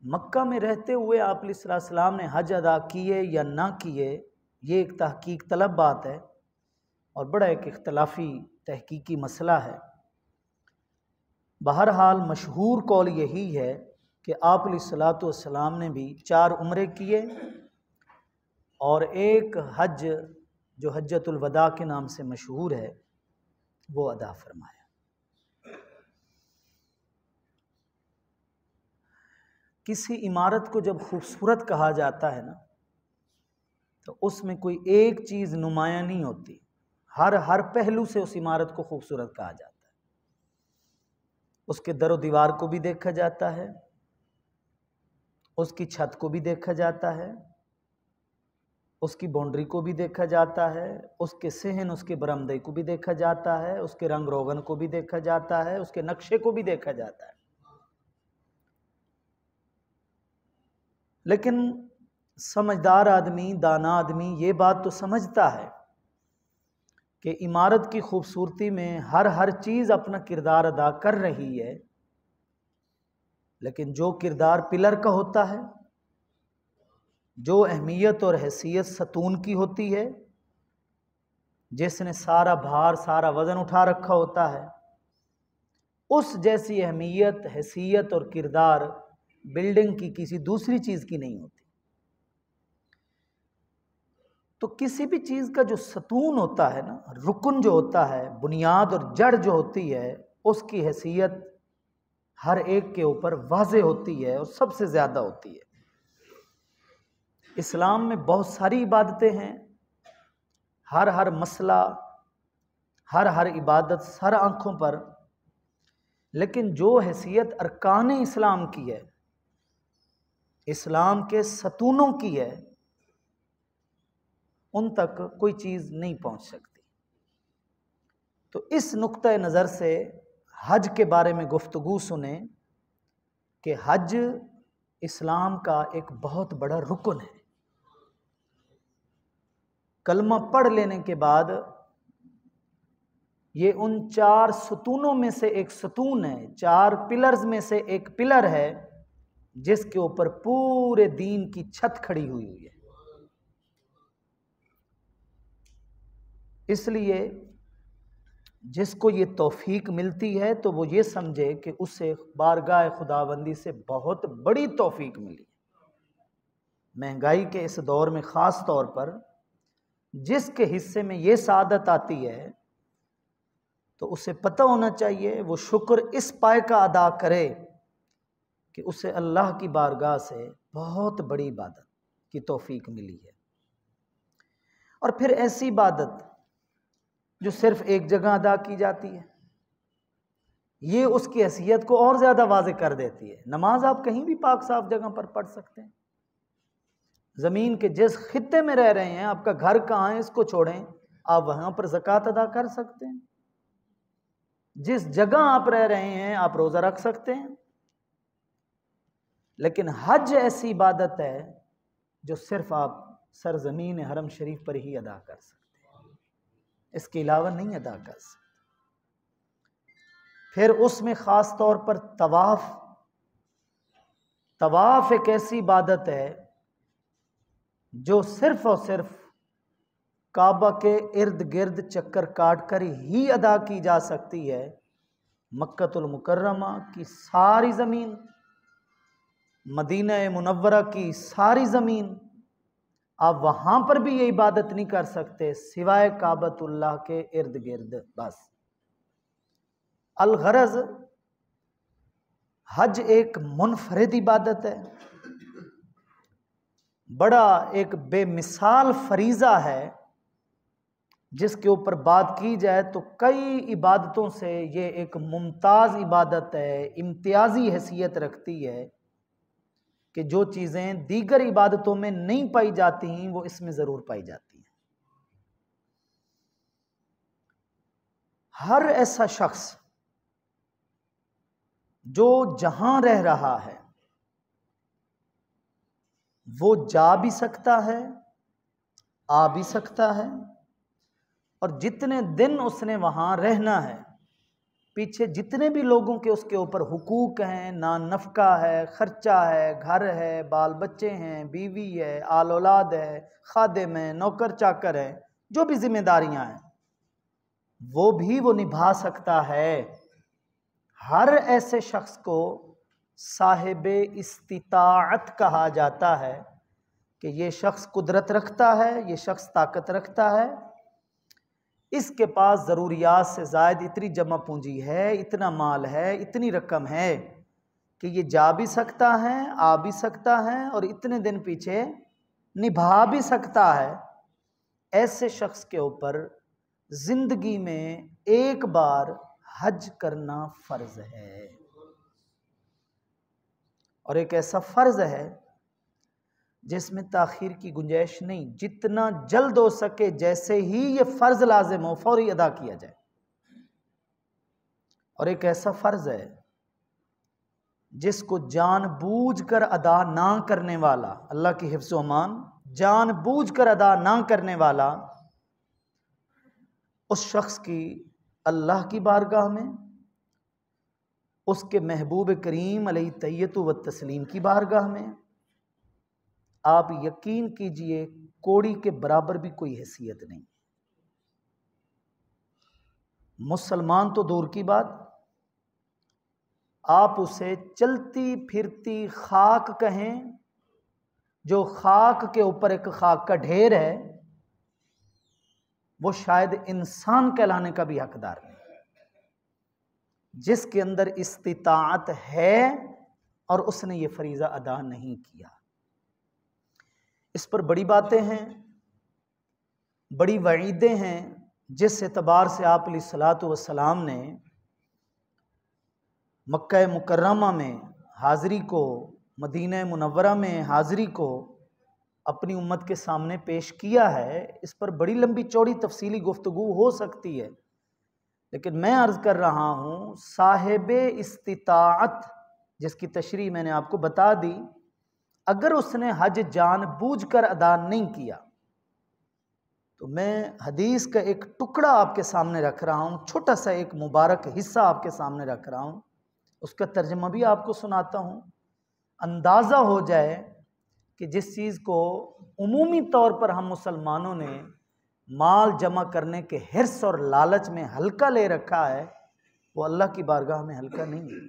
मक्का में रहते हुए आप अलैहिस्सलाम ने हज अदा किए या ना किए, ये एक तहकीक तलब बात है और बड़ा एक इख्तलाफी तहकीकी मसला है। बहरहाल मशहूर कौल यही है कि आप अलैहिस्सलाम ने भी 4 उम्रे किए और एक हज जो हज्जतुल वदा के नाम से मशहूर है वो अदा फरमाया। किसी इमारत को जब खूबसूरत कहा जाता है ना, तो उसमें कोई एक चीज़ नुमायां नहीं होती, हर पहलू से उस इमारत को खूबसूरत कहा जाता है। उसके दरो दीवार को भी देखा जाता है, उसकी छत को भी देखा जाता है, उसकी बाउंड्री को भी देखा जाता है, उसके सहन उसके बरामदे को भी देखा जाता है, उसके रंग रोगन को भी देखा जाता है, उसके नक्शे को भी देखा जाता है। लेकिन समझदार आदमी, दाना आदमी ये बात तो समझता है कि इमारत की खूबसूरती में हर चीज़ अपना किरदार अदा कर रही है, लेकिन जो किरदार पिलर का होता है, जो अहमियत और हैसियत सतून की होती है, जिसने सारा भार सारा वज़न उठा रखा होता है, उस जैसी अहमियत, हैसियत और किरदार बिल्डिंग की किसी दूसरी चीज़ की नहीं होती। तो किसी भी चीज़ का जो सतून होता है ना, रुकन जो होता है, बुनियाद और जड़ जो होती है, उसकी हैसियत हर एक के ऊपर वाज़े होती है और सबसे ज़्यादा होती है। इस्लाम में बहुत सारी इबादतें हैं, हर मसला, हर इबादत सर आँखों पर, लेकिन जो हैसियत अरकान इस्लाम की है, इस्लाम के सतूनों की है, उन तक कोई चीज़ नहीं पहुंच सकती। तो इस नुक्ते नज़र से हज के बारे में गुफ्तगू सुने कि हज इस्लाम का एक बहुत बड़ा रुकन है। कलमा पढ़ लेने के बाद ये उन 4 सतूनों में से एक सतून है, 4 पिलर्स में से एक पिलर है, जिसके ऊपर पूरे दीन की छत खड़ी हुई है। इसलिए जिसको ये तौफीक मिलती है तो वो ये समझे कि उसे बारगाह खुदाबंदी से बहुत बड़ी तौफीक मिली। महंगाई के इस दौर में ख़ास तौर पर जिसके हिस्से में ये सादत आती है, तो उसे पता होना चाहिए वो शुक्र इस पाए का अदा करे कि उसे अल्लाह की बारगाह से बहुत बड़ी इबादत की तौफीक मिली है। और फिर ऐसी इबादत जो सिर्फ एक जगह अदा की जाती है, ये उसकी हैसियत को और ज़्यादा वाज़े कर देती है। नमाज आप कहीं भी पाक साफ जगह पर पढ़ सकते हैं। ज़मीन के जिस खित्ते में रह रहे हैं, आपका घर कहाँ है इसको छोड़ें, आप वहाँ पर ज़कात अदा कर सकते हैं। जिस जगह आप रह रहे हैं आप रोज़ा रख सकते हैं। लेकिन हज ऐसी इबादत है जो सिर्फ आप सरज़मीन हरम शरीफ पर ही अदा कर सकते हैं, इसके अलावा नहीं अदा कर सकते। फिर उसमें ख़ास तौर पर तवाफ़ एक ऐसी इबादत है जो सिर्फ और सिर्फ काबा के इर्द गिर्द चक्कर काट कर ही अदा की जा सकती है। मक्कतुल मुकर्रमा की सारी ज़मीन, मदीना मुनव्वरा की सारी ज़मीन, आप वहाँ पर भी ये इबादत नहीं कर सकते सिवाय काबतुल्लाह के इर्द गिर्द बस। अल-गरज़ हज एक मुनफरिद इबादत है, बड़ा एक बेमिसाल फरीज़ा है, जिसके ऊपर बात की जाए तो कई इबादतों से ये एक मुमताज़ इबादत है, इम्तियाज़ी हैसियत रखती है कि जो चीज़ें दीगर इबादतों में नहीं पाई जाती हैं वो इसमें ज़रूर पाई जाती हैं। हर ऐसा शख्स जो जहां रह रहा है वो जा भी सकता है, आ भी सकता है, और जितने दिन उसने वहां रहना है पीछे जितने भी लोगों के उसके ऊपर हुकूक हैं, ना नफका है, खर्चा है, घर है, बाल बच्चे हैं, बीवी है, आल औलाद है, खादिम है, नौकर चाकर है, जो भी जिम्मेदारियां हैं वो निभा सकता है। हर ऐसे शख्स को साहिबे इस्तिताअत कहा जाता है कि ये शख्स कुदरत रखता है, ये शख्स ताकत रखता है, इसके पास ज़रूरियात से ज़ायद इतनी जमा पूंजी है, इतना माल है, इतनी रकम है कि ये जा भी सकता है, आ भी सकता है और इतने दिन पीछे निभा भी सकता है। ऐसे शख्स के ऊपर ज़िंदगी में एक बार हज करना फ़र्ज़ है, और एक ऐसा फ़र्ज़ है जिसमें ताख़ीर की गुंजाइश नहीं। जितना जल्द हो सके, जैसे ही ये फ़र्ज़ लाज़िम हो, फ़ौरी अदा किया जाए। और एक ऐसा फ़र्ज़ है जिसको जानबूझकर अदा ना करने वाला, अल्लाह की हिफ्ज़ व अमान, जानबूझकर अदा ना करने वाला, उस शख्स की अल्लाह की बारगाह में, उसके महबूब करीम अलैहि तैयतु व तस्लीम की बारगाह में, आप यकीन कीजिए कोड़ी के बराबर भी कोई हैसियत नहीं। मुसलमान तो दूर की बात, आप उसे चलती फिरती खाक कहें, जो खाक के ऊपर एक खाक का ढेर है, वो शायद इंसान कहलाने का भी हकदार नहीं। जिसके अंदर इस्तिताअत है और उसने ये फरीज़ा अदा नहीं किया, इस पर बड़ी बातें हैं, बड़ी वईदें हैं। जिस एतबार से आप अलैहिस्सलातु वस्सलाम ने मक्का मुकर्रमा में हाज़िरी को, मदीना मुनव्वरा में हाज़िरी को अपनी उम्मत के सामने पेश किया है, इस पर बड़ी लंबी चौड़ी तफसीली गुफ्तगू हो सकती है, लेकिन मैं अर्ज़ कर रहा हूँ साहिबे इस्तिताअत, जिसकी तशरीह मैंने आपको बता दी, अगर उसने हज जानबूझकर अदा नहीं किया, तो मैं हदीस का एक टुकड़ा आपके सामने रख रहा हूँ, छोटा सा एक मुबारक हिस्सा आपके सामने रख रहा हूँ, उसका तर्जमा भी आपको सुनाता हूँ, अंदाज़ा हो जाए कि जिस चीज़ को उमूमी तौर पर हम मुसलमानों ने माल जमा करने के हिर्स और लालच में हल्का ले रखा है, वो अल्लाह की बारगाह में हल्का नहीं है,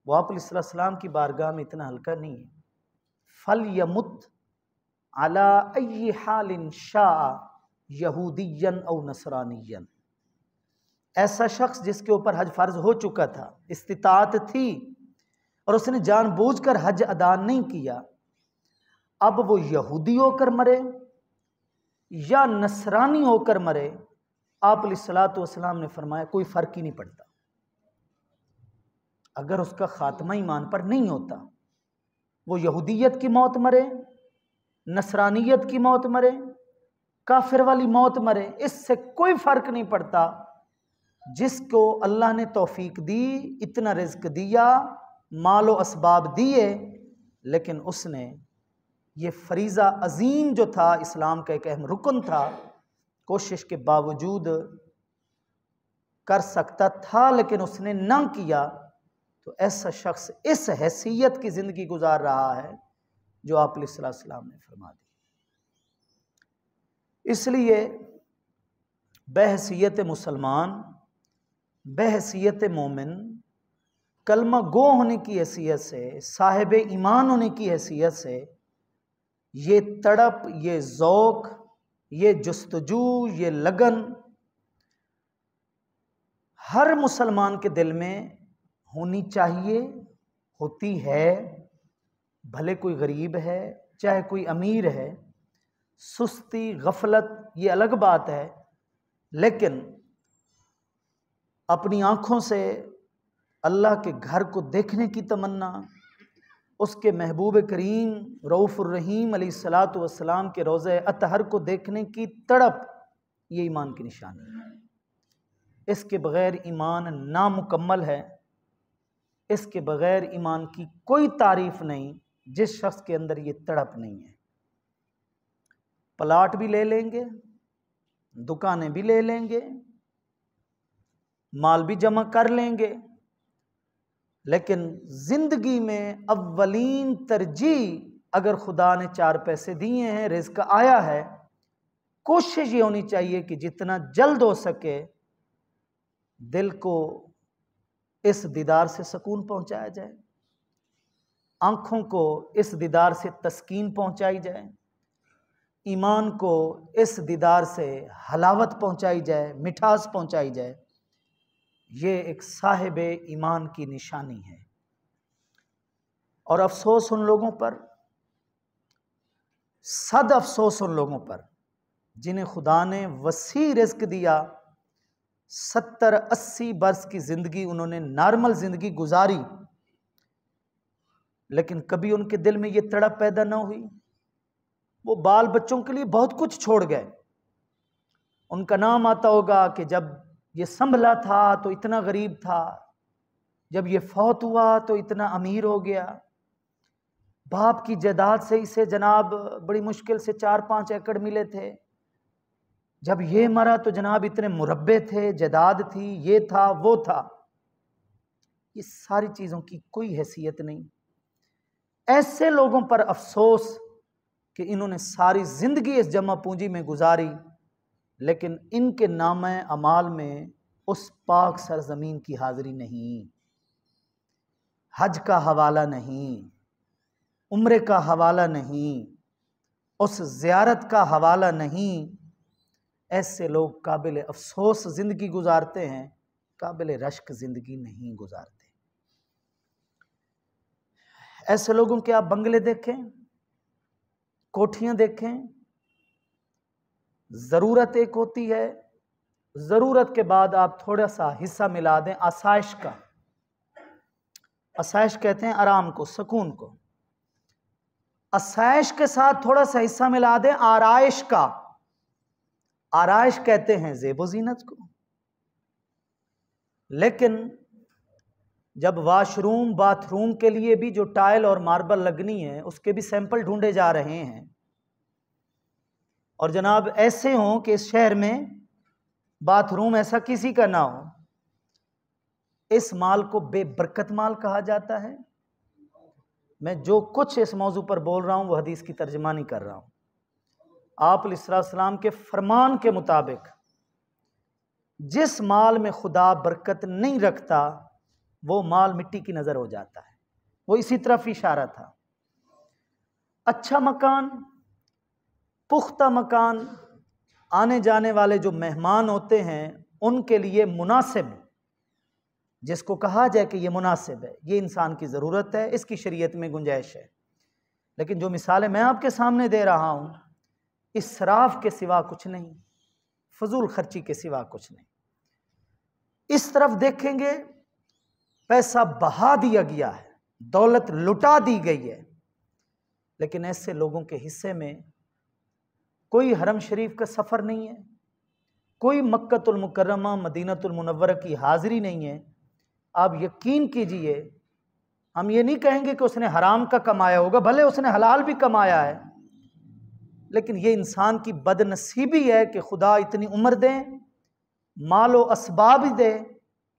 वो आप अलैहिस्सलाम की बारगाह में इतना हल्का नहीं है। फल यमुत अला अय्यि हालिन शाअ यहूदियन औ नसरानियन, ऐसा शख्स जिसके ऊपर हज फ़र्ज हो चुका था, इस्तिताअत थी, और उसने जानबूझकर हज अदा नहीं किया, अब वो यहूदी होकर मरे या नसरानी होकर मरे, आप अलैहिस्सलातु वस्सलाम ने फरमाया कोई फ़र्क ही नहीं पड़ता। अगर उसका ख़ात्मा ईमान पर नहीं होता, वो यहूदियत की मौत मरे, नसरानियत की मौत मरे, काफिर वाली मौत मरे, इससे कोई फ़र्क नहीं पड़ता। जिसको अल्लाह ने तौफीक दी, इतना रिज़्क दिया, मालो असबाब दिए, लेकिन उसने ये फरीज़ा अजीम जो था, इस्लाम का एक अहम रुकन था, कोशिश के बावजूद कर सकता था लेकिन उसने ना किया, तो ऐसा शख्स इस हैसियत की ज़िंदगी गुजार रहा है जो आप अलैहिस्सलाम ने फरमा दी। इसलिए बहैसियत मुसलमान, बहैसियत मोमिन, कलमा गो होने की हैसियत से, साहिब ईमान होने की हैसियत से, ये तड़प, ये ज़ौक़, ये जुस्तजू, ये लगन हर मुसलमान के दिल में होनी चाहिए, होती है। भले कोई गरीब है, चाहे कोई अमीर है, सुस्ती, गफलत ये अलग बात है, लेकिन अपनी आँखों से अल्लाह के घर को देखने की तमन्ना, उसके महबूब करीम रऊफ़ुर रहीम अलैहिस्सलातु वस्सलाम के रोज़े अतहर को देखने की तड़प, ये ईमान की निशानी है। इसके बग़ैर ईमान नामुकम्मल है, इसके बग़ैर ईमान की कोई तारीफ़ नहीं जिस शख्स के अंदर ये तड़प नहीं है। प्लाट भी ले लेंगे, दुकानें भी ले लेंगे, माल भी जमा कर लेंगे, लेकिन जिंदगी में अव्वलीन तरजीह अगर खुदा ने 4 पैसे दिए हैं, रिज़्क आया है, कोशिश ये होनी चाहिए कि जितना जल्द हो सके दिल को इस दीदार से सुकून पहुंचाया जाए, आंखों को इस दीदार से तस्कीन पहुंचाई जाए, ईमान को इस दीदार से हलावत पहुंचाई जाए, मिठास पहुंचाई जाए। ये एक साहिब ईमान की निशानी है। और अफसोस उन लोगों पर, सद अफसोस उन लोगों पर जिन्हें खुदा ने वसी रिज़्क दिया, 70-80 बरस की ज़िंदगी उन्होंने नॉर्मल ज़िंदगी गुजारी, लेकिन कभी उनके दिल में ये तड़प पैदा ना हुई। वो बाल बच्चों के लिए बहुत कुछ छोड़ गए। उनका नाम आता होगा कि जब ये संभला था तो इतना गरीब था, जब ये फौत हुआ तो इतना अमीर हो गया, बाप की जायदाद से इसे जनाब बड़ी मुश्किल से 4-5 एकड़ मिले थे, जब ये मरा तो जनाब इतने मुरब्बे थे, जायदाद थी, ये था वो था। ये सारी चीज़ों की कोई हैसियत नहीं। ऐसे लोगों पर अफसोस कि इन्होंने सारी ज़िंदगी इस जमा पूंजी में गुजारी, लेकिन इनके नामे अमाल में उस पाक सरजमीन की हाज़िरी नहीं, हज का हवाला नहीं, उम्रे का हवाला नहीं, उस ज़ियारत का हवाला नहीं। ऐसे लोग काबिल अफसोस ज़िंदगी गुजारते हैं, काबिल रश्क ज़िंदगी नहीं गुजारते। ऐसे लोगों के आप बंगले देखें, कोठियां देखें, ज़रूरत एक होती है, ज़रूरत के बाद आप थोड़ा सा हिस्सा मिला दें आसाइश का। आसाइश कहते हैं आराम को, सुकून को। आसाइश के साथ थोड़ा सा हिस्सा मिला दें आराइश का। आराइश कहते हैं ज़ेबो ज़ीनत को। लेकिन जब वॉशरूम बाथरूम के लिए भी जो टाइल और मार्बल लगनी है उसके भी सैंपल ढूंढे जा रहे हैं, और जनाब ऐसे हों कि इस शहर में बाथरूम ऐसा किसी का ना हो, इस माल को बेबरकत माल कहा जाता है। मैं जो कुछ इस मौजू पर बोल रहा हूं वो हदीस की तर्जमानी कर रहा हूं। आप अलैहिस्सलाम के फरमान के मुताबिक जिस माल में खुदा बरकत नहीं रखता वो माल मिट्टी की नजर हो जाता है। वो इसी तरफ इशारा था। अच्छा मकान, पुख्ता मकान, आने जाने वाले जो मेहमान होते हैं उनके लिए मुनासिब, जिसको कहा जाए कि ये मुनासिब है, ये इंसान की ज़रूरत है, इसकी शरीयत में गुंजाइश है। लेकिन जो मिसालें मैं आपके सामने दे रहा हूँ, इसराफ के सिवा कुछ नहीं, फजूल खर्ची के सिवा कुछ नहीं। इस तरफ देखेंगे पैसा बहा दिया गया है, दौलत लुटा दी गई है, लेकिन ऐसे लोगों के हिस्से में कोई हरम शरीफ का सफ़र नहीं है, कोई मक्कतुल मुकर्रमा मदीनतुल मुनव्वरा की हाज़िरी नहीं है। आप यकीन कीजिए, हम ये नहीं कहेंगे कि उसने हराम का कमाया होगा, भले उसने हलाल भी कमाया है, लेकिन ये इंसान की बदनसीबी है कि खुदा इतनी उम्र दे, मालो असबाब ही दे,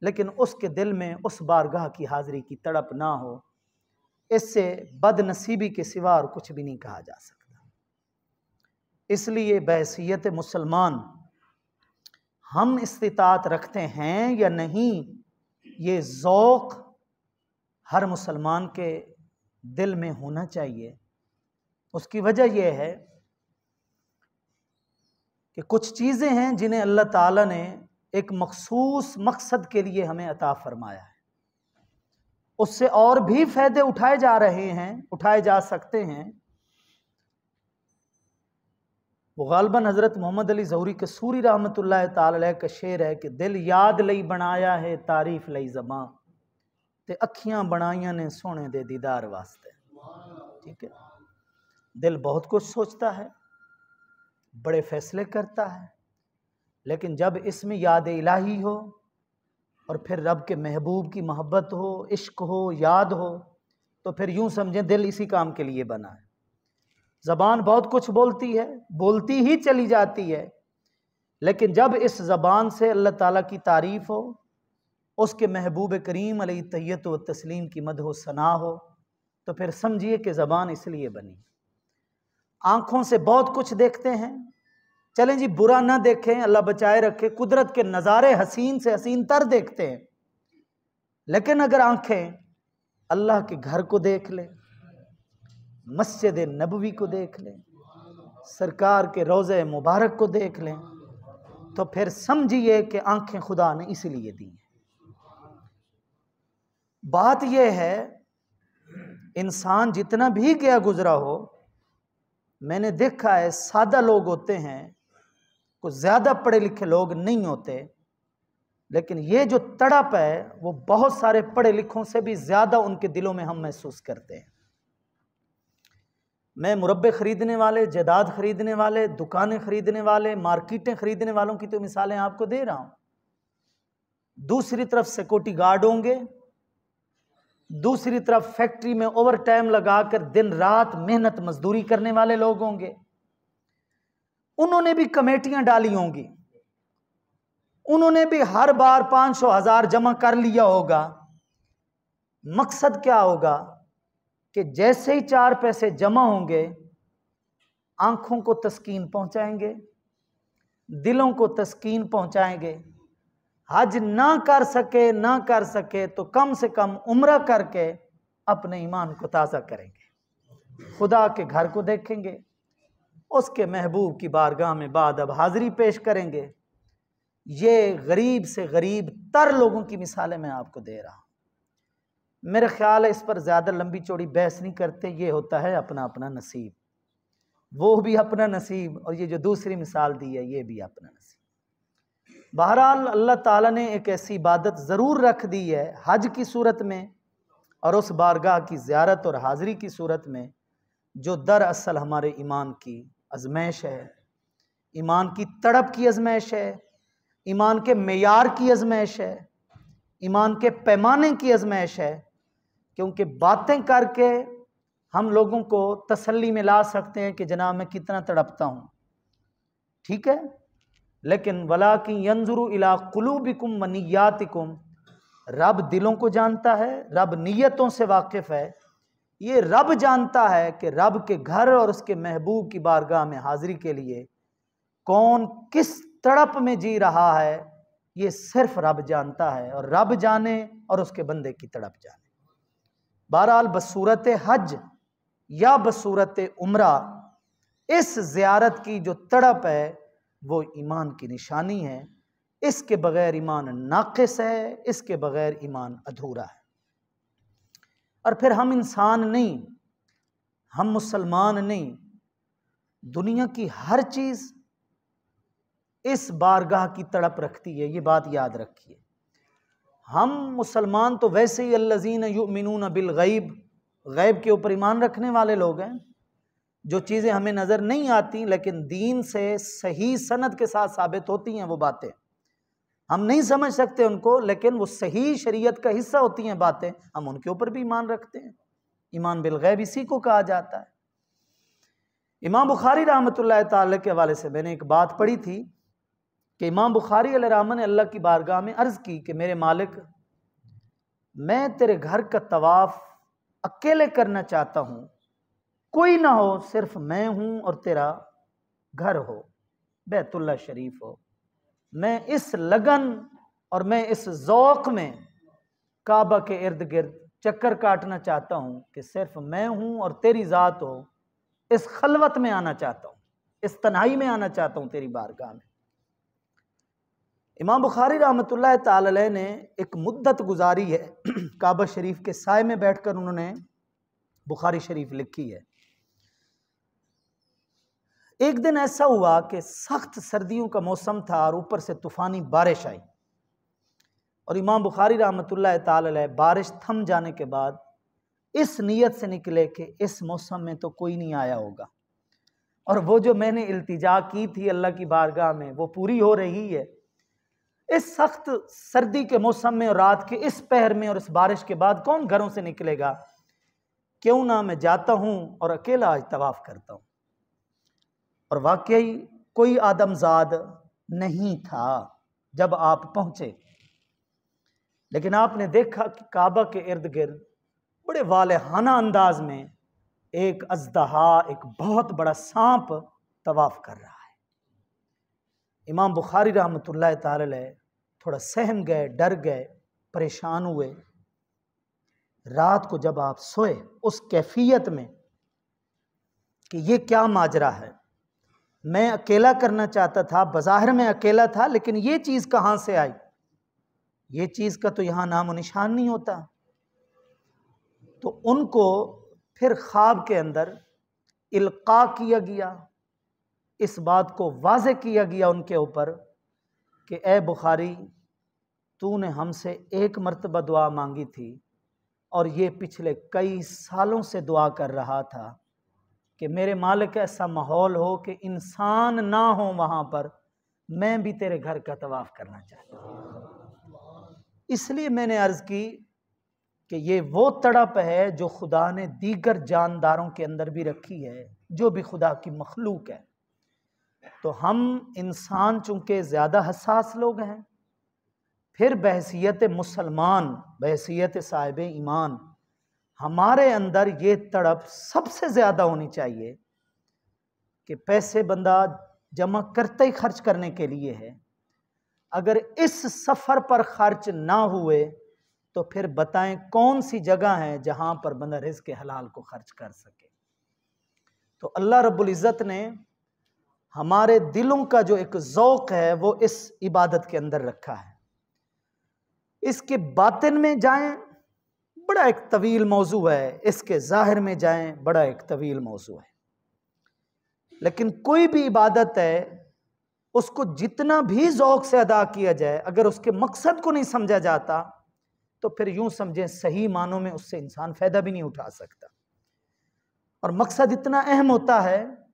लेकिन उसके दिल में उस बारगाह की हाज़िरी की तड़प ना हो। इससे बदनसीबी के सिवा और कुछ भी नहीं कहा जा सकता। इसलिए बहैसियत मुसलमान हम इस्तिताअत रखते हैं या नहीं, ये ज़ौक़ हर मुसलमान के दिल में होना चाहिए। उसकी वजह यह है कि कुछ चीज़ें हैं जिन्हें अल्लाह ताला ने एक मखसूस मकसद के लिए हमें अता फरमाया है, उससे और भी फ़ायदे उठाए जा रहे हैं, उठाए जा सकते हैं। वो गालबन हज़रत मोहम्मद अली ज़हूरी के सूरी रहमतुल्लाह ताला अलैह का शेर है कि दिल याद लई बनाया है तारीफ लई ज़बां, ते अखियां बनाइयां ने सोने दे दीदार वास्ते। ठीक है, दिल बहुत कुछ सोचता है, बड़े फैसले करता है, लेकिन जब इसमें याद इलाही हो और फिर रब के महबूब की मोहब्बत हो, इश्क हो, याद हो, तो फिर यूं समझें दिल इसी काम के लिए बना है। ज़बान बहुत कुछ बोलती है, बोलती ही चली जाती है, लेकिन जब इस ज़बान से अल्लाह ताला की तारीफ़ हो, उसके महबूब करीम अलैहि तहियत व तस्लीम की मदह सना हो, तो फिर समझिए कि ज़बान इसलिए बनी। आँखों से बहुत कुछ देखते हैं, चलें जी बुरा ना देखें, अल्लाह बचाए रखे, कुदरत के नज़ारे हसीन से हसीन तर देखते हैं, लेकिन अगर आँखें अल्लाह के घर को देख लें, मस्जिद नबवी को देख लें, सरकार के रोज़े मुबारक को देख लें, तो फिर समझिए कि आँखें खुदा ने इसलिए दी हैं। बात यह है, इंसान जितना भी गया गुजरा हो, मैंने देखा है सादा लोग होते हैं, कुछ ज़्यादा पढ़े लिखे लोग नहीं होते, लेकिन ये जो तड़प है वो बहुत सारे पढ़े लिखों से भी ज़्यादा उनके दिलों में हम महसूस करते हैं। मैं मुरब्बे ख़रीदने वाले, जायदाद ख़रीदने वाले, दुकानें ख़रीदने वाले, मार्केटें ख़रीदने वालों की तो मिसालें आपको दे रहा हूँ। दूसरी तरफ सिक्योरिटी गार्ड होंगे, दूसरी तरफ फैक्ट्री में ओवर टाइम लगाकर दिन रात मेहनत मजदूरी करने वाले लोग होंगे, उन्होंने भी कमेटियां डाली होंगी, उन्होंने भी हर बार 500,000 जमा कर लिया होगा। मकसद क्या होगा कि जैसे ही 4 पैसे जमा होंगे, आंखों को तस्कीन पहुंचाएंगे, दिलों को तस्कीन पहुंचाएंगे। हज ना कर सके तो कम से कम उम्रा करके अपने ईमान को ताज़ा करेंगे, खुदा के घर को देखेंगे, उसके महबूब की बारगाह में बाद अब हाजिरी पेश करेंगे। ये गरीब से गरीब तर लोगों की मिसालें मैं आपको दे रहा हूं। मेरा ख्याल है इस पर ज़्यादा लंबी चौड़ी बहस नहीं करते, ये होता है अपना अपना नसीब, वो भी अपना नसीब, और ये जो दूसरी मिसाल दी है ये भी अपना नसीब। बहरहाल अल्लाह ताला ने एक ऐसी इबादत ज़रूर रख दी है हज की सूरत में, और उस बारगाह की ज़ियारत और हाज़िरी की सूरत में, जो दरअसल हमारे ईमान की आजमाइश है, ईमान की तड़प की आजमाइश है, ईमान के मेयार की आजमाइश है, ईमान के पैमाने की आजमाइश है। क्योंकि बातें करके हम लोगों को तसल्ली में ला सकते हैं कि जनाब मैं कितना तड़पता हूँ, ठीक है, लेकिन वलाकिन यंजुरु इला कुलूबिकुम व निय्यातिकुम, रब दिलों को जानता है, रब नीयतों से वाकिफ़ है। ये रब जानता है कि रब के घर और उसके महबूब की बारगाह में हाजिरी के लिए कौन किस तड़प में जी रहा है, ये सिर्फ रब जानता है, और रब जाने और उसके बंदे की तड़प जाने। बहरहाल बसूरत हज या बसूरत उम्रा, इस ज़ियारत की जो तड़प है वो ईमान की निशानी है। इसके बगैर ईमान नाक़िस है, इसके बगैर ईमान अधूरा है। और फिर हम इंसान नहीं, हम मुसलमान नहीं, दुनिया की हर चीज़ इस बारगाह की तड़प रखती है, ये बात याद रखिए। हम मुसलमान तो वैसे ही अल्लज़ीन युमिनून बिल गैब, गैब के ऊपर ईमान रखने वाले लोग हैं, जो चीज़ें हमें नज़र नहीं आती लेकिन दीन से सही सनद के साथ साबित होती हैं, वो बातें हम नहीं समझ सकते उनको, लेकिन वो सही शरीयत का हिस्सा होती हैं बातें, हम उनके ऊपर भी ईमान रखते हैं। ईमान बिल गैब इसी को कहा जाता है। इमाम बुखारी रहमतुल्लाह ताला के हवाले से मैंने एक बात पढ़ी थी कि इमाम बुखारी अलैहिर्रहमत ने अल्लाह की बारगाह में अर्ज़ की कि मेरे मालिक, मैं तेरे घर का तवाफ़ अकेले करना चाहता हूँ, कोई ना हो, सिर्फ मैं हूँ और तेरा घर हो, बैतुल्लाह शरीफ हो। मैं इस लगन और मैं इस ज़ौक़ में काबा के इर्द गिर्द चक्कर काटना चाहता हूँ कि सिर्फ मैं हूँ और तेरी ज़ात हो। इस खलवत में आना चाहता हूँ, इस तन्हाई में आना चाहता हूँ तेरी बारगाह में। इमाम बुखारी रहमतुल्लाह ताला अलैह ने एक मुद्दत गुजारी है, काबा शरीफ के साए में बैठकर उन्होंने बुखारी शरीफ लिखी है। एक दिन ऐसा हुआ कि सख्त सर्दियों का मौसम था और ऊपर से तूफ़ानी बारिश आई, और इमाम बुखारी रहमतुल्लाह ताला अलैह बारिश थम जाने के बाद इस नीयत से निकले कि इस मौसम में तो कोई नहीं आया होगा, और वो जो मैंने इल्तिजा की थी अल्लाह की बारगाह में वो पूरी हो रही है। इस सख्त सर्दी के मौसम में और रात के इस पहर में और इस बारिश के बाद कौन घरों से निकलेगा, क्यों ना मैं जाता हूँ और अकेला आज तवाफ़ करता हूँ। और वाकई कोई आदमजाद नहीं था जब आप पहुँचे। लेकिन आपने देखा कि काबा के इर्द गिर्द बड़े वालेहाना अंदाज में एक अज़दहा, एक बहुत बड़ा सांप तवाफ कर रहा है। इमाम बुखारी रहमतुल्लाह तआला अलैह थोड़ा सहम गए, डर गए, परेशान हुए। रात को जब आप सोए उस कैफियत में कि ये क्या माजरा है, मैं अकेला करना चाहता था, बज़ाहिर में अकेला था, लेकिन ये चीज़ कहाँ से आई, ये चीज़ का तो यहाँ नामो निशान नहीं होता। तो उनको फिर ख्वाब के अंदर इल्का किया गया, इस बात को वाज़े किया गया उनके ऊपर कि ए बुखारी, तूने हमसे एक मर्तबा दुआ मांगी थी और ये पिछले कई सालों से दुआ कर रहा था कि मेरे मालिक ऐसा माहौल हो कि इंसान ना हो वहाँ पर, मैं भी तेरे घर का तवाफ़ करना चाहता हूँ। इसलिए मैंने अर्ज़ की कि ये वो तड़प है जो खुदा ने दीगर जानदारों के अंदर भी रखी है, जो भी खुदा की मखलूक है। तो हम इंसान चूँकि ज़्यादा हसास लोग हैं, फिर बहैसियत मुसलमान, बहैसियत साहिब ईमान, हमारे अंदर ये तड़प सबसे ज़्यादा होनी चाहिए कि पैसे बंदा जमा करते ही खर्च करने के लिए है, अगर इस सफ़र पर खर्च ना हुए तो फिर बताएं कौन सी जगह है जहाँ पर बंदा रिज़्क़ हलाल को खर्च कर सके। तो अल्लाह रब्बुल इज़्ज़त ने हमारे दिलों का जो एक ज़ौक़ है वो इस इबादत के अंदर रखा है। इसके बातिन में जाएं, बड़ा एक तवील मौजू है, इसके ज़ाहिर में जाएं, बड़ा एक तवील मौजू है। लेकिन कोई भी इबादत है, उसको जितना भी ज़ौक़ से अदा किया जाए, अगर उसके मकसद को नहीं समझा जाता तो फिर यूं समझें सही मानों में उससे इंसान फ़ायदा भी नहीं उठा सकता। और मकसद इतना अहम होता है,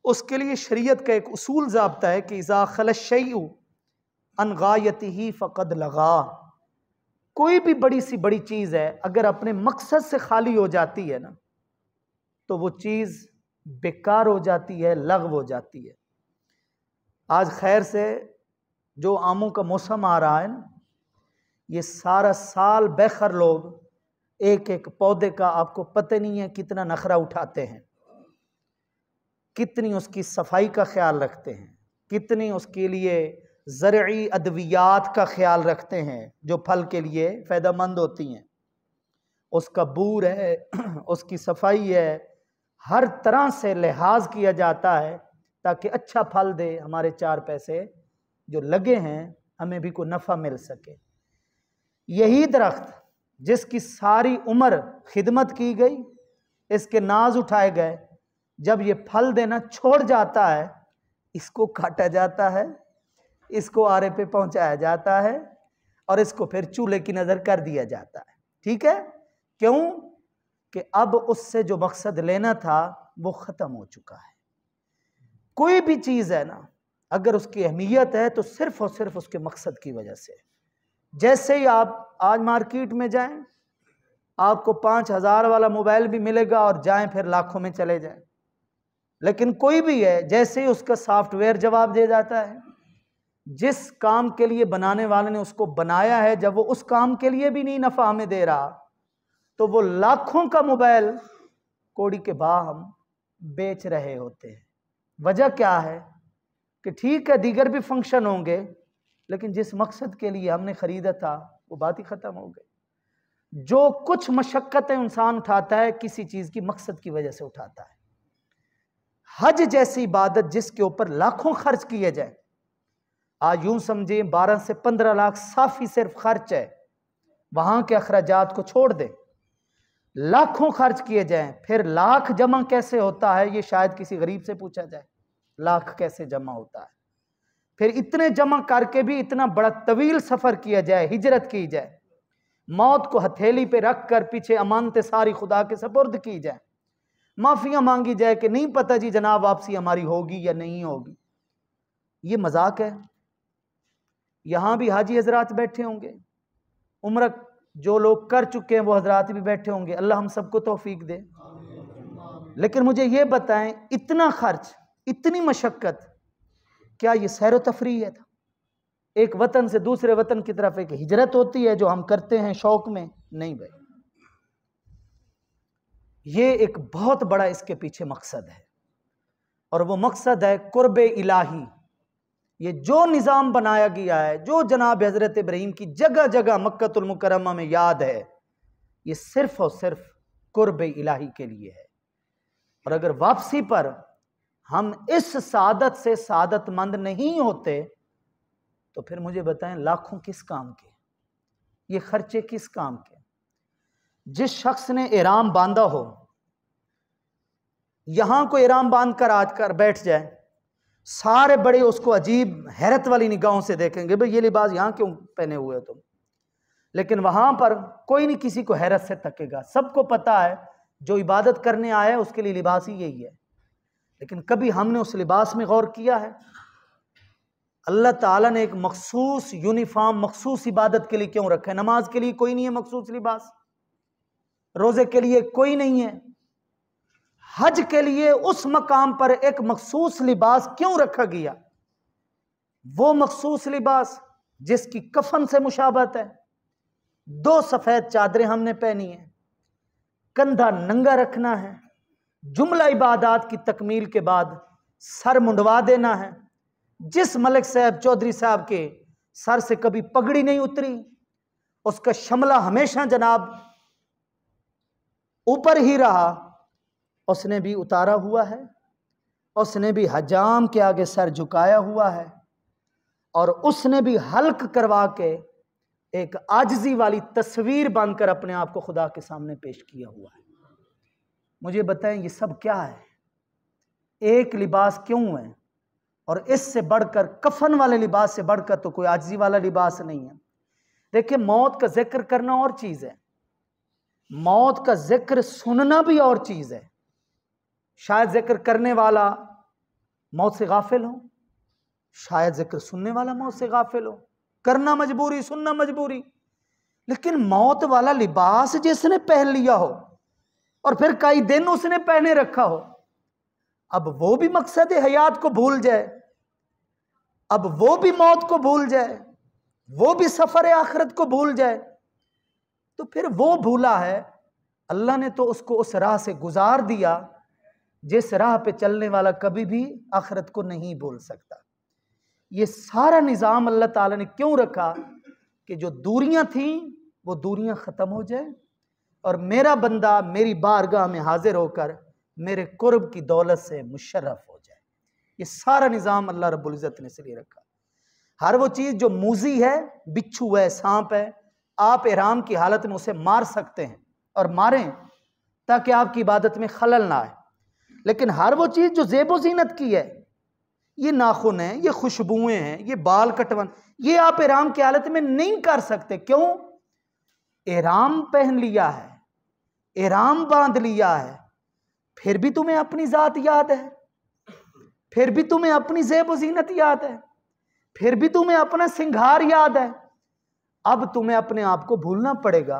उसके लिए शरीयत का एक उसूल ज़ाब्ता है कि इज़ा खलश शैउ अन गायतिही फ़क़द लगा। कोई भी बड़ी सी बड़ी चीज़ है, अगर अपने मकसद से खाली हो जाती है ना, तो वो चीज़ बेकार हो जाती है, लग़्व हो जाती है। आज खैर से जो आमों का मौसम आ रहा है ना, ये सारा साल बेखर लोग एक एक पौधे का आपको पता नहीं है कितना नखरा उठाते हैं, कितनी उसकी सफाई का ख्याल रखते हैं, कितनी उसके लिए ज़रई अद्वियात का ख्याल रखते हैं जो फल के लिए फ़ायदेमंद होती हैं। उसका बूर है, उसकी सफाई है, हर तरह से लिहाज किया जाता है ताकि अच्छा फल दे, हमारे चार पैसे जो लगे हैं हमें भी कोई नफ़ा मिल सके। यही दरख्त जिसकी सारी उम्र खिदमत की गई, इसके नाज उठाए गए, जब ये फल देना छोड़ जाता है, इसको काटा जाता है, इसको आरे पे पहुंचाया जाता है और इसको फिर चूल्हे की नज़र कर दिया जाता है। ठीक है, क्यों कि अब उससे जो मकसद लेना था वो ख़त्म हो चुका है। कोई भी चीज़ है ना, अगर उसकी अहमियत है तो सिर्फ़ और सिर्फ उसके मकसद की वजह से। जैसे ही आप आज मार्केट में जाएं, आपको 5,000 वाला मोबाइल भी मिलेगा और जाएं फिर लाखों में चले जाएं, लेकिन कोई भी है, जैसे ही उसका सॉफ्टवेयर जवाब दे जाता है, जिस काम के लिए बनाने वाले ने उसको बनाया है, जब वो उस काम के लिए भी नहीं नफ़ा हमें दे रहा, तो वो लाखों का मोबाइल कोड़ी के भाव हम बेच रहे होते हैं। वजह क्या है कि ठीक है दीगर भी फंक्शन होंगे, लेकिन जिस मकसद के लिए हमने ख़रीदा था वो बात ही ख़त्म हो गई। जो कुछ मशक्क़तें इंसान उठाता है किसी चीज़ की मकसद की वजह से उठाता है। हज जैसी इबादत जिसके ऊपर लाखों खर्च किए जाए, आज यूं समझे 12 से 15 लाख साफ़ी सिर्फ खर्च है, वहाँ के अखराजात को छोड़ दें, लाखों खर्च किए जाएं, फिर लाख जमा कैसे होता है ये शायद किसी गरीब से पूछा जाए, लाख कैसे जमा होता है। फिर इतने जमा करके भी इतना बड़ा तवील सफ़र किया जाए, हिजरत की जाए, मौत को हथेली पे रख कर पीछे अमानतें सारी खुदा के सपुर्द की जाए, माफ़ियाँ मांगी जाए कि नहीं पता जी जनाब वापसी हमारी होगी या नहीं होगी। ये मजाक है। यहाँ भी हाजी हजरात बैठे होंगे, उम्र जो लोग कर चुके हैं वो हजरात भी बैठे होंगे, अल्लाह हम सबको तौफीक दे। लेकिन मुझे ये बताएं, इतना खर्च, इतनी मशक्क़त, क्या ये सैर व तफरीह था? एक वतन से दूसरे वतन की तरफ एक हिजरत होती है जो हम करते हैं शौक में, नहीं भाई, ये एक बहुत बड़ा इसके पीछे मकसद है, और वो मकसद है कुर्बे इलाही। ये जो निज़ाम बनाया गया है, जो जनाब हज़रत इब्राहीम की जगह जगह मक्कतुल मुकर्रमा में याद है, ये सिर्फ और सिर्फ कुर्बे इलाही के लिए है। और अगर वापसी पर हम इस सादत से सादतमंद नहीं होते तो फिर मुझे बताएं लाखों किस काम के, ये खर्चे किस काम के। जिस शख्स ने इहराम बांधा हो, यहां को इहराम बांध कर आज कर बैठ जाए, सारे बड़े उसको अजीब हैरत वाली निगाहों से देखेंगे, भाई ये लिबास यहां क्यों पहने हुए हो तुम। लेकिन वहां पर कोई नहीं किसी को हैरत से तकेगा, सबको पता है जो इबादत करने आया है उसके लिए लिबास ही यही है। लेकिन कभी हमने उस लिबास में गौर किया है? अल्लाह ताला ने एक मखसूस यूनिफॉर्म मखसूस इबादत के लिए क्यों रखा है? नमाज के लिए कोई नहीं है मखसूस लिबास, रोजे के लिए कोई नहीं है, हज के लिए उस मकाम पर एक मखसूस लिबास क्यों रखा गया? वो मखसूस लिबास जिसकी कफन से मुशाबत है। 2 सफेद चादरें हमने पहनी है, कंधा नंगा रखना है, जुमला इबादात की तकमील के बाद सर मुंडवा देना है। जिस मलिक साहब चौधरी साहब के सर से कभी पगड़ी नहीं उतरी, उसका शमला हमेशा जनाब ऊपर ही रहा, उसने भी उतारा हुआ है, उसने भी हजाम के आगे सर झुकाया हुआ है, और उसने भी हल्क करवा के एक आजिज़ी वाली तस्वीर बांधकर अपने आप को खुदा के सामने पेश किया हुआ है। मुझे बताएं ये सब क्या है? एक लिबास क्यों है? और इससे बढ़कर कफन वाले लिबास से बढ़कर तो कोई आजिज़ी वाला लिबास नहीं है। देखिए, मौत का जिक्र करना और चीज़ है, मौत का जिक्र सुनना भी और चीज़ है। शायद जिक्र करने वाला मौत से गाफिल हो, शायद जिक्र सुनने वाला मौत से गाफिल हो, करना मजबूरी, सुनना मजबूरी। लेकिन मौत वाला लिबास जिसने पहन लिया हो और फिर कई दिन उसने पहने रखा हो, अब वो भी मकसद हयात को भूल जाए, अब वो भी मौत को भूल जाए, वो भी सफर आखिरत को भूल जाए, तो फिर वो भूला है। अल्लाह ने तो उसको उस राह से गुजार दिया जिस राह पे चलने वाला कभी भी आखिरत को नहीं भूल सकता। ये सारा निज़ाम अल्लाह ताला ने क्यों रखा कि जो दूरियां थीं वो दूरियां ख़त्म हो जाए और मेरा बंदा मेरी बारगाह में हाजिर होकर मेरे कुर्ब की दौलत से मुशर्रफ हो जाए। ये सारा निज़ाम अल्लाह रब्बुल इज़्ज़त ने इसलिए रखा। हर वो चीज़ जो मूजी है, बिच्छू है, सांप है, आप इहराम की हालत में उसे मार सकते हैं और मारें ताकि आपकी इबादत में खलल ना आए। लेकिन हर वो चीज़ जो ज़ेबो ज़ीनत की है, ये नाखून है, ये खुशबुएं हैं, ये बाल कटवन, ये आप इहराम की हालत में नहीं कर सकते। क्यों? इहराम पहन लिया है, इहराम बांध लिया है, फिर भी तुम्हें अपनी ज़ात याद है, फिर भी तुम्हें अपनी ज़ेब ज़ीनत याद है, फिर भी तुम्हें अपना सिंगार याद है। अब तुम्हें अपने आप को भूलना पड़ेगा।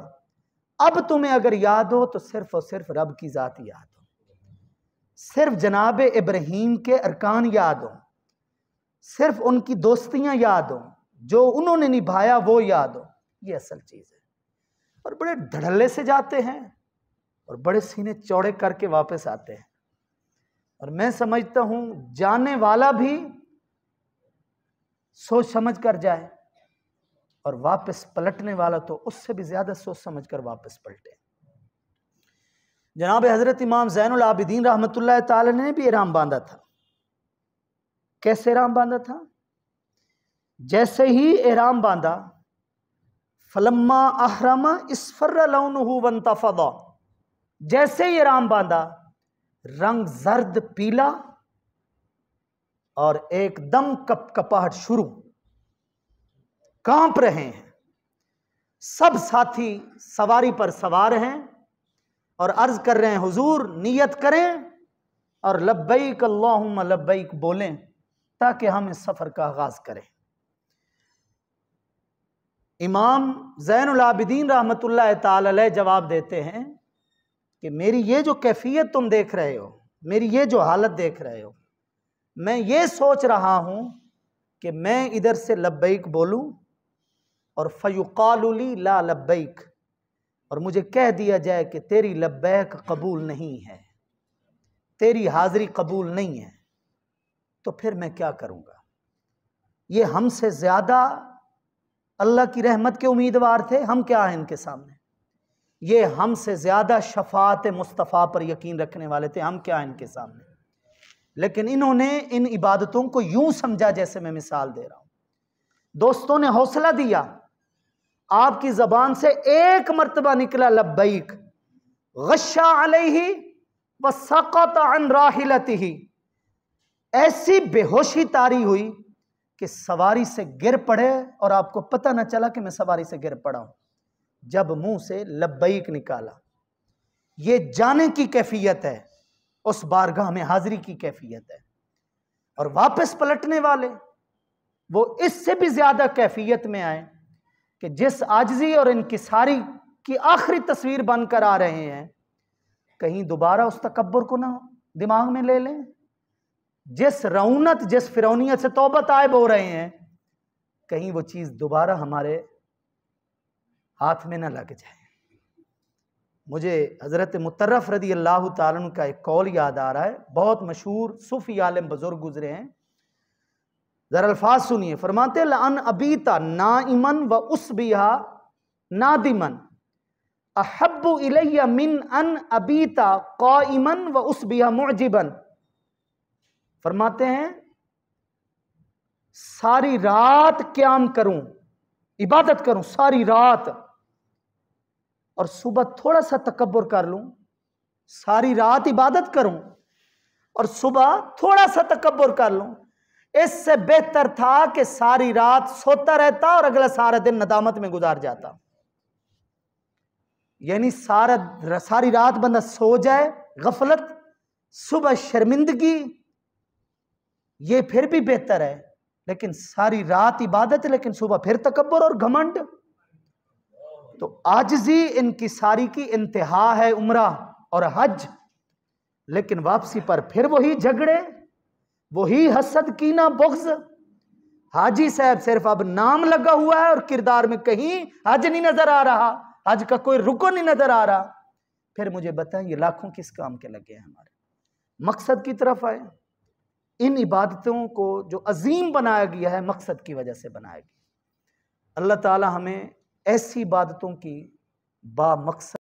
अब तुम्हें अगर याद हो तो सिर्फ और सिर्फ रब की ज़ात याद हो, सिर्फ जनाब इब्राहीम के अरकान याद हो, सिर्फ उनकी दोस्तियां याद हो, जो उन्होंने निभाया वो याद हो। ये असल चीज़ है। और बड़े धड़ल्ले से जाते हैं और बड़े सीने चौड़े करके वापस आते हैं। और मैं समझता हूं जाने वाला भी सोच समझ कर जाए और वापस पलटने वाला तो उससे भी ज्यादा सोच समझ कर वापस पलटे। जनाब हजरत इमाम ज़ैनुल आबिदीन रहमतुल्लाह ताला ने भी इहराम बांधा था। कैसे इहराम बांधा था? जैसे ही इहराम बांधा, फलम्मा अहरमा इसफर्रा लौनुहु वंतफदा, जैसे ही इहराम बांधा रंग जर्द पीला और एकदम कपकपाहट शुरू, कांप रहे हैं। सब साथी सवारी पर सवार हैं और अर्ज कर रहे हैं हुजूर नियत करें और लब्बैक अल्लाहुम्मा लब्बैक बोलें ताकि हम इस सफर का आगाज करें। इमाम ज़ैनुल आबिदीन रहमतुल्लाह ताला अलैह जवाब देते हैं कि मेरी ये जो कैफियत तुम देख रहे हो, मेरी ये जो हालत देख रहे हो, मैं ये सोच रहा हूं कि मैं इधर से लब्बैक बोलूं और फयुकालु ली ला लब्बैक, और मुझे कह दिया जाए कि तेरी लब्बैक कबूल नहीं है, तेरी हाजिरी कबूल नहीं है, तो फिर मैं क्या करूंगा। ये हमसे ज्यादा अल्लाह की रहमत के उम्मीदवार थे, हम क्या हैं इनके सामने। ये हमसे ज्यादा शफात मुस्तफ़ा पर यकीन रखने वाले थे, हम क्या हैं इनके सामने। लेकिन इन्होंने इन इबादतों को यूं समझा जैसे मैं मिसाल दे रहा हूं। दोस्तों ने हौसला दिया, आपकी जबान से एक मर्तबा निकला लब्बैक, गश्शा अलैहि व सक़त अन राहिलतिही, ऐसी बेहोशी तारी हुई कि सवारी से गिर पड़े और आपको पता न चला कि मैं सवारी से गिर पड़ा हूं। जब मुंह से लब्बैक निकाला, ये जाने की कैफियत है, उस बारगाह में हाजिरी की कैफियत है। और वापस पलटने वाले वो इससे भी ज्यादा कैफियत में आए कि जिस आजिज़ी और इनकिसारी की आखिरी तस्वीर बनकर आ रहे हैं, कहीं दोबारा उस तकब्बुर को ना दिमाग में ले लें। जिस रौनत, जिस फिरौनियत से तौबा ताइब हो रहे हैं, कहीं वो चीज दोबारा हमारे हाथ में ना लग जाए। मुझे हजरत मुतर्रफ रदी अल्लाह ताला अन्हु का एक कौल याद आ रहा है, बहुत मशहूर सूफी आलिम बुजुर्ग गुजरे हैं। जरा अल्फाज सुनिए। फरमाते लअन अबीता नाइमन व उसबिहा नादिमन अहब्बु इलैया मिन अन अबीता काइमन व उसबिहा मुअजिबन। फरमाते हैं सारी रात क़याम करूं, इबादत करूं सारी रात, और सुबह थोड़ा सा तकब्बुर कर लूं। सारी रात इबादत करूं और सुबह थोड़ा सा तकब्बुर कर लूं, इससे बेहतर था कि सारी रात सोता रहता और अगला सारा दिन नदामत में गुजार जाता। यानी सारी रात बंदा सो जाए, गफलत, सुबह शर्मिंदगी, ये फिर भी बेहतर है। लेकिन सारी रात इबादत, लेकिन सुबह फिर तकब्बुर और घमंड। तो आजिज़ी इनकिसारी की इंतहा है उम्रा और हज, लेकिन वापसी पर फिर वही झगड़े, वही हसद, कीना, बुग़्ज़। हाजी साहब सिर्फ अब नाम लगा हुआ है और किरदार में कहीं हज नहीं नजर आ रहा, हज का कोई रुकन नहीं नजर आ रहा। फिर मुझे बताएं ये लाखों किस काम के लगे हैं। हमारे मकसद की तरफ आए। इन इबादतों को जो अजीम बनाया गया है, मकसद की वजह से बनाया गया। अल्लाह ताला हमें ऐसी इबादतों की बा मकसद